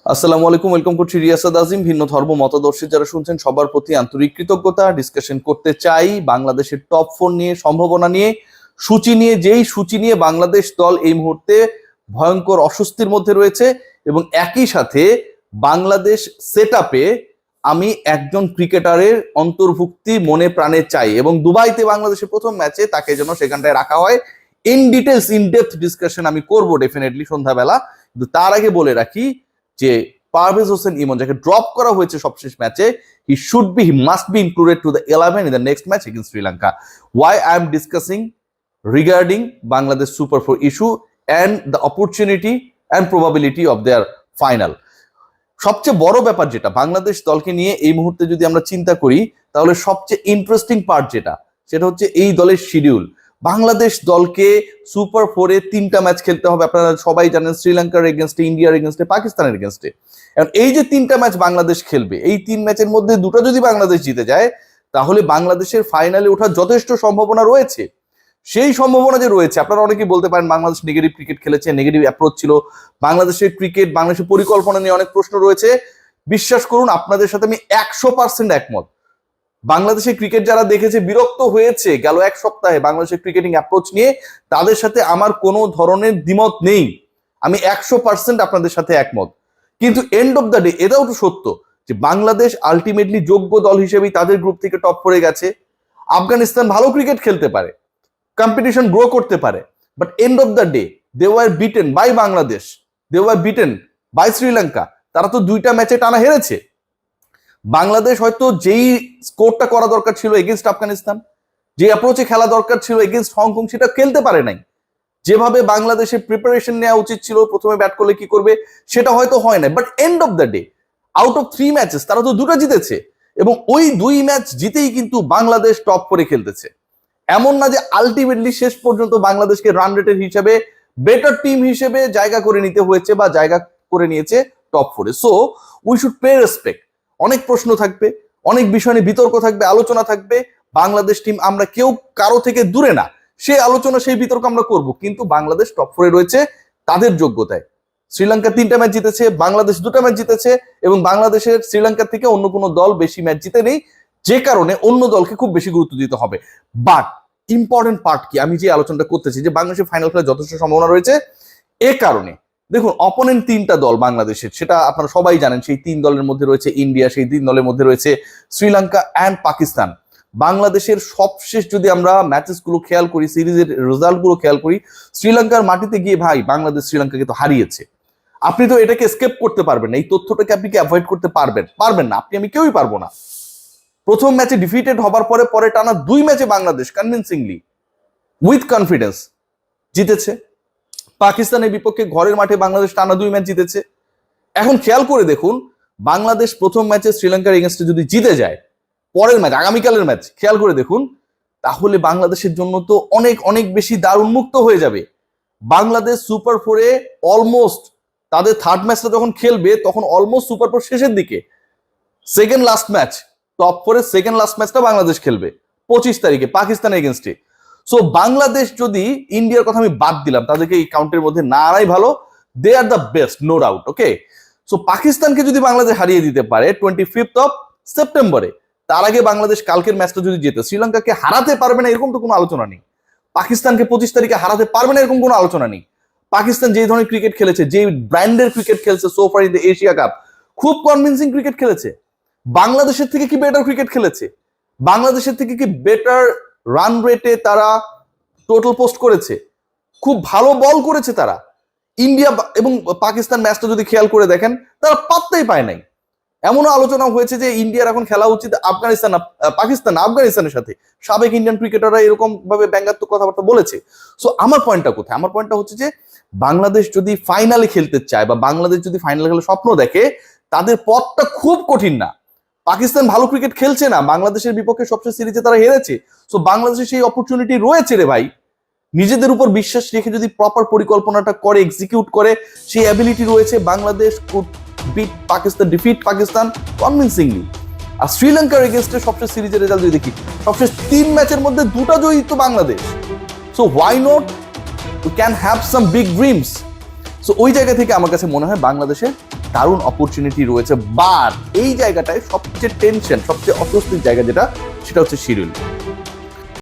আসসালামু আলাইকুম, ওয়েলকাম করছি রিয়াসাদ আজিম। ভিন্ন ধর্ম মতাদর্শী যারা শুনছেন সবার প্রতি আন্তরিক কৃতজ্ঞতা। ডিসকাশন করতে চাই বাংলাদেশের টপ 4 নিয়ে, সম্ভাবনা নিয়ে, সূচি নিয়ে। যেই সূচি নিয়ে বাংলাদেশ দল এই মুহূর্তে ভয়ঙ্কর অস্বস্তির মধ্যে রয়েছে, এবং একই সাথে বাংলাদেশ সেটআপে আমি একজন ক্রিকেটারের অন্তর্ভুক্তি মনে প্রাণে চাই, এবং দুবাইতে বাংলাদেশের প্রথম ম্যাচে তাকে যেন সেখানটায় রাখা হয়। In details, in depth discussion আমি করবো ডেফিনেটলি সন্ধ্যাবেলা। কিন্তু তার আগে বলে রাখি যে পারভেজ হোসেন ইমন, যাকে ড্রপ করা হয়েছে সবশেষ ম্যাচে, he must be included to the 11 in the next match against Sri Lanka. Why I am discussing regarding Bangladesh super 4 issue and the opportunity and probability of their final. সবচেয়ে বড় ব্যাপার যেটা বাংলাদেশ দলকে নিয়ে এই মুহূর্তে যদি আমরা চিন্তা করি, তাহলে সবচেয়ে ইন্টারেস্টিং পার্ট সেটা হচ্ছে এই দলের শিডিউল। বাংলাদেশ দলকে সুপার 4-এ 3টা ম্যাচ খেলতে হবে। আপনারা সবাই জানেন, শ্রীলঙ্কার এগেনস্টে, ইন্ডিয়ার এগেনস্টে, পাকিস্তানের এগেনস্টে। এখন এই যে 3টা ম্যাচ বাংলাদেশ খেলবে, এই 3 ম্যাচের মধ্যে 2টা যদি বাংলাদেশ জিতে যায়, তাহলে বাংলাদেশের ফাইনালে ওঠার যথেষ্ট সম্ভাবনা রয়েছে। সেই সম্ভাবনা যে রয়েছে, আপনারা অনেকেই বলতে পারেন বাংলাদেশ নেগেটিভ ক্রিকেট খেলেছে, নেগেটিভ অ্যাপ্রোচ ছিল বাংলাদেশের ক্রিকেট, বাংলাদেশের পরিকল্পনা নিয়ে অনেক প্রশ্ন রয়েছে। বিশ্বাস করুন, আপনাদের সাথে আমি 100% একমত। বাংলাদেশের ক্রিকেট যারা দেখেছে, বিরক্ত হয়েছে গেল এক সপ্তাহে বাংলাদেশের ক্রিকেটিং অ্যাপ্রোচ নিয়ে, তাদের সাথে আমার কোনো ধরনের দ্বিমত নেই। আমি 100% আপনাদের সাথে একমত। কিন্তু এন্ড অফ দ্য ডে এটাও তো সত্য যে বাংলাদেশ আলটিমেটলি যোগ্য দল হিসেবেই তাদের গ্রুপ থেকে টপ করে গেছে। আফগানিস্তান ভালো ক্রিকেট খেলতে পারে, কম্পিটিশন গ্রো করতে পারে, but end of the day they were beaten by Bangladesh, they were beaten by Sri Lanka. তারা তো 2টা ম্যাচে টানা হেরেছে। বাংলাদেশ হয়তো যেই স্কোরটা করা দরকার ছিল এগেনস্ট আফগানিস্তান, যে অ্যাপ্রোচে খেলা দরকার ছিল এগেনস্ট হংকং, সেটা খেলতে পারে নাই। যেভাবে বাংলাদেশের প্রিপারেশন নেওয়া উচিত ছিল, প্রথমে ব্যাট করলে কি করবে, সেটা হয়তো হয় না। But end of the day out of 3 matches তারা তো 2টা জিতেছে, এবং ওই 2 ম্যাচ জিতেই কিন্তু বাংলাদেশ টপ করে খেলতেছে। এমন না যে আলটিমেটলি শেষ পর্যন্ত বাংলাদেশকে রান রেটের হিসেবে বেটার টিম হিসেবে জায়গা করে নিতে হয়েছে বা জায়গা করে নিয়েছে টপ 4-এ। So we should pay respect. অনেক প্রশ্ন থাকবে, অনেক বিষয় নিয়ে বিতর্ক থাকবে, আলোচনা থাকবে। বাংলাদেশ টিম আমরা কেউ কারো থেকে দূরে না, সেই আলোচনা, সেই বিতর্ক আমরা করব। কিন্তু বাংলাদেশ টপ 4-এ রয়েছে তাদের যোগ্যতায়। শ্রীলঙ্কা 3টা ম্যাচ জিতেছে, বাংলাদেশ 2টা ম্যাচ জিতেছে, এবং বাংলাদেশের শ্রীলঙ্কা থেকে অন্য কোনো দল বেশি ম্যাচ জিতে নেই, যে কারণে অন্য দলকে খুব বেশি গুরুত্ব দিতে হবে। বাট ইম্পর্টেন্ট পার্ট কি, আমি যে আলোচনাটা করতেছি যে বাংলাদেশের ফাইনাল খেলার যথেষ্ট সম্ভাবনা রয়েছে, এ কারণে দেখুন অপোনেন্ট 3টা দল বাংলাদেশের, সেটা আপনারা সবাই জানেন। সেই 3 দলের মধ্যে রয়েছে ইন্ডিয়া, সেই 3 দলের মধ্যে রয়েছে শ্রীলঙ্কা অ্যান্ড পাকিস্তান। বাংলাদেশের সবশেষ যদি আমরা ম্যাচেস গুলো খেয়াল করি, সিরিজের রেজাল্ট গুলো খেয়াল করি, শ্রীলঙ্কার মাটিতে গিয়ে ভাই বাংলাদেশ শ্রীলঙ্কাকে তো হারিয়েছে। আপনি তো এটাকে এসকেপ করতে পারবেন না, এই তথ্যটাকে আপনি কি অ্যাভয়েড করতে পারবেন না। আপনি আমি কেউই পারবো না। প্রথম ম্যাচে ডিফিটেড হবার পরে টানা 2 ম্যাচে বাংলাদেশ কনভিনসিংলি উইথ কনফিডেন্স জিতেছে। পাকিস্তানের বিপক্ষে ঘরের মাঠে বাংলাদেশ টানা 2 ম্যাচ জিতেছে। এখন খেয়াল করে দেখুন, বাংলাদেশ প্রথম ম্যাচে শ্রীলঙ্কার এগেনস্টে যদি জিতে যায়, পরের ম্যাচ আগামীকালের ম্যাচ খেয়াল করে দেখুন, তাহলে বাংলাদেশের জন্য তো অনেক অনেক বেশি দ্বার উন্মুক্ত হয়ে যাবে। বাংলাদেশ সুপার 4-এ অলমোস্ট তাদের থার্ড ম্যাচটা যখন খেলবে, তখন অলমোস্ট সুপার 4 শেষের দিকে। সেকেন্ড লাস্ট ম্যাচ, টপ 4-এর সেকেন্ড লাস্ট ম্যাচটা বাংলাদেশ খেলবে 25 তারিখে পাকিস্তানের এগেনস্টে। সো বাংলাদেশ যদি, ইন্ডিয়ার কথা আমি বাদ দিলাম, তাদেরকে এই কাউন্টের মধ্যে না আনাই ভালো, they are the best, no doubt. Okay, so পাকিস্তানকে যদি বাংলাদেশ হারিয়ে দিতে পারে 25 সেপ্টেম্বরে, তার আগে বাংলাদেশ কালকের ম্যাচটা যদি জেতে, শ্রীলঙ্কাকে হারাতে পারবে না এরকম তো কোনো আলোচনা নেই। পাকিস্তানকে 25 তারিখে হারাতে পারবে না এরকম কোনো আলোচনা নেই। পাকিস্তান যে ধরনের ক্রিকেট খেলেছে, যে ব্র্যান্ডের ক্রিকেট খেলছে so far in the Asia cup, খুব কনভিন্সিং ক্রিকেট খেলেছে। বাংলাদেশের থেকে কি বেটার ক্রিকেট খেলেছে? বাংলাদেশের থেকে কি বেটার রান রেটে তারা টোটাল পোস্ট করেছে? খুব ভালো বল করেছে তারা। ইন্ডিয়া এবং পাকিস্তান ম্যাচটা যদি খেয়াল করে দেখেন, তারা পাত্তাই পায় নাই। এমনও আলোচনা হয়েছে যে ইন্ডিয়ার এখন খেলা উচিত আফগানিস্তানের সাথে। সাবেক ইন্ডিয়ান ক্রিকেটাররা এরকম ভাবে ব্যঙ্গাত্মক কথাবার্তা বলেছে। সো আমার পয়েন্টটা কোথায়? আমার পয়েন্টটা হচ্ছে যে বাংলাদেশ যদি ফাইনালে খেলতে চায়, বা বাংলাদেশ যদি ফাইনালে খেলার স্বপ্ন দেখে, তাদের পথটা খুব কঠিন না। পাকিস্তান ভালো ক্রিকেট খেলছে না, বাংলাদেশের বিপক্ষে সবচেয়ে সিরিজে তারা হেরেছে। সো বাংলাদেশের সেই অপরচুনিটি রয়েছে রে ভাই। নিজেদের উপর বিশ্বাস রেখে যদি প্রপার পরিকল্পনাটা করে, এক্সিকিউট করে, সেই অ্যাবিলিটি রয়েছে। Bangladesh could beat Pakistan, defeat Pakistan convincingly. আর শ্রীলঙ্কার এগেনস্টে সবচেয়ে সিরিজের রেজাল্ট যদি দেখি, সবচেয়ে 3 ম্যাচের মধ্যে 2টা জয়ী তো Bangladesh. So why not, we can have some big dreams. So ওই জায়গা থেকে আমার কাছে মনে হয় বাংলাদেশের দারুণ অপরচুনিটি রয়েছে, বাট এই জায়গাটায় সবচেয়ে টেনশন, সবচেয়ে অস্বস্তির জায়গা যেটা, সেটা হচ্ছে শিডিউল।